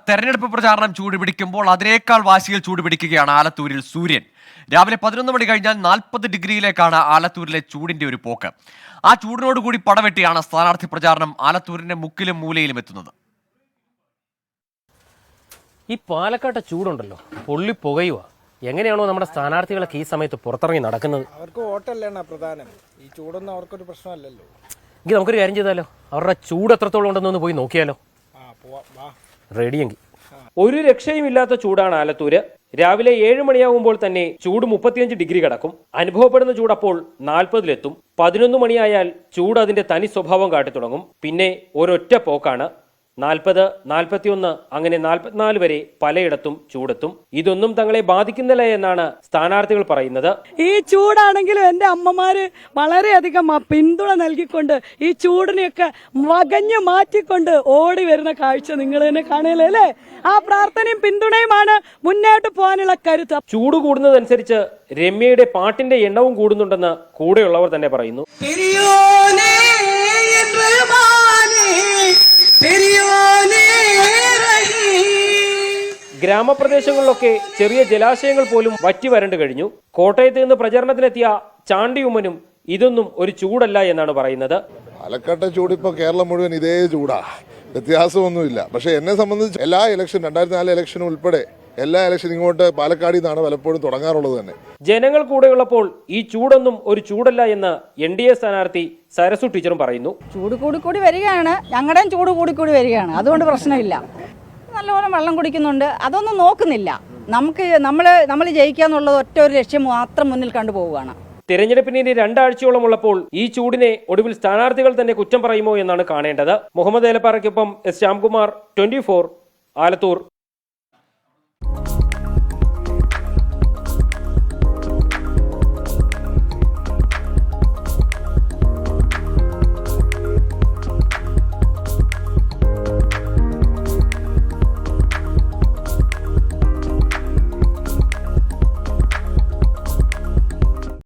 തെരഞ്ഞെടുപ്പ് പ്രചാരണം ചൂടുപിടിക്കുമ്പോൾ അതിനേക്കാൾ വാശിയിൽ ചൂടുപിടിക്കുകയാണ് ആലത്തൂരിൽ സൂര്യൻ. രാവിലെ 11 മണി കഴിഞ്ഞാൽ 40 ഡിഗ്രിയിലേക്കാണ് ആലത്തൂരിലെ ചൂടിന്റെ ഒരു പോക്ക്. ആ ചൂടിനോടുകൂടി പടവെട്ടിയാണ് സ്ഥാനാർത്ഥി പ്രചാരണം ആലത്തൂരിന്റെ മുക്കിലും മൂലയിലും എത്തുന്നത്. ഈ പാലക്കാട്ടെ ചൂടുണ്ടല്ലോ, പൊള്ളി പുകയുക. എങ്ങനെയാണോ നമ്മുടെ സ്ഥാനാർത്ഥികളൊക്കെ ഈ സമയത്ത് പുറത്തിറങ്ങി നടക്കുന്നത്? അവർക്ക് വോട്ടല്ലാണ് പ്രധാനം. ഈ ചൂടൊന്നും അവർക്കൊരു പ്രശ്നമല്ലല്ലോ. എങ്കിൽ നമുക്കൊരു കാര്യം ചെയ്താലോ, അവരുടെ ചൂട് എത്രത്തോളം ഉണ്ടെന്നൊന്ന് പോയി നോക്കിയാലോ. റെഡിയെങ്കിൽ. ഒരു രക്ഷയുമില്ലാത്ത ചൂടാണ് ആലത്തൂര്. രാവിലെ 7 മണിയാകുമ്പോൾ തന്നെ ചൂട് 35 ഡിഗ്രി കടക്കും. അനുഭവപ്പെടുന്ന ചൂട് അപ്പോൾ 40-ലെത്തും. 11 മണിയായാൽ ചൂട് അതിന്റെ തനി സ്വഭാവം കാട്ടിത്തുടങ്ങും. പിന്നെ ഒരൊറ്റ പോക്കാണ്. 40, 41 അങ്ങനെ 44 വരെ പലയിടത്തും ചൂടെത്തും. ഇതൊന്നും തങ്ങളെ ബാധിക്കുന്നില്ല എന്നാണ് സ്ഥാനാർത്ഥികൾ പറയുന്നത്. ഈ ചൂടാണെങ്കിലും എൻ്റെ അമ്മമാര് വളരെയധികം പിന്തുണ നൽകിക്കൊണ്ട് ഈ ചൂടിനെയൊക്കെ വകഞ്ഞു മാറ്റിക്കൊണ്ട് ഓടി വരുന്ന കാഴ്ച നിങ്ങൾ തന്നെ കാണുകയല്ലേ അല്ലേ? ആ പ്രാർത്ഥനയും പിന്തുണയുമാണ് മുന്നോട്ട് പോകാനുള്ള കരുത്ത്. ചൂട് കൂടുന്നതനുസരിച്ച് രമ്യയുടെ പാട്ടിന്റെ എണ്ണവും കൂടുന്നുണ്ടെന്ന് കൂടെയുള്ളവർ തന്നെ പറയുന്നു. ഗ്രാമപ്രദേശങ്ങളിലൊക്കെ ചെറിയ ജലാശയങ്ങൾ പോലും വറ്റി വരണ്ടു കഴിഞ്ഞു. കോട്ടയത്ത് നിന്ന് പ്രചരണത്തിനെത്തിയ ചാണ്ടിയുമ്മനും ഇതൊന്നും ഒരു ചൂടല്ല എന്നാണ് പറയുന്നത്. പാലക്കാട്ടെ ചൂടിപ്പോ കേരളം മുഴുവൻ ഇതേ ചൂടാ, വ്യത്യാസമൊന്നുമില്ല. പക്ഷെ എന്നെ സംബന്ധിച്ച് എല്ലാ ഇലക്ഷൻ 2004 ഇലക്ഷൻ ഉൾപ്പെടെ എല്ലാ ഇലക്ഷൻ ഇങ്ങോട്ട് പാലക്കാടിൽ നിന്നാണ് പലപ്പോഴും തുടങ്ങാറുള്ളത് തന്നെ. ജനങ്ങൾ കൂടെയുള്ളപ്പോൾ ഈ ചൂടൊന്നും ഒരു ചൂടല്ല എന്ന് NDA സ്ഥാനാർത്ഥി സരസു ടീച്ചറും പറയുന്നു. ചൂട് കൂടി വരികയാണ്, ഞങ്ങളുടെയും ചൂട് കൂടി വരികയാണ്. അതുകൊണ്ട് പ്രശ്നമില്ല. നല്ലപോലെ വെള്ളം കുടിക്കുന്നുണ്ട്. അതൊന്നും നോക്കുന്നില്ല. നമ്മൾ ജയിക്കുക എന്നുള്ളത് ഒറ്റ ഒരു ലക്ഷ്യം മാത്രം മുന്നിൽ കണ്ടുപോവുകയാണ്. തിരഞ്ഞെടുപ്പിന് ഇനി 2 ആഴ്ചയോളം ഉള്ളപ്പോൾ ഈ ചൂടിനെ ഒടുവിൽ സ്ഥാനാർത്ഥികൾ തന്നെ കുറ്റം പറയുമോ എന്നാണ് കാണേണ്ടത്. മുഹമ്മദ് ഏലപ്പാറയ്ക്കൊപ്പം S. ശ്യാംകുമാർ, 24 ആലത്തൂർ.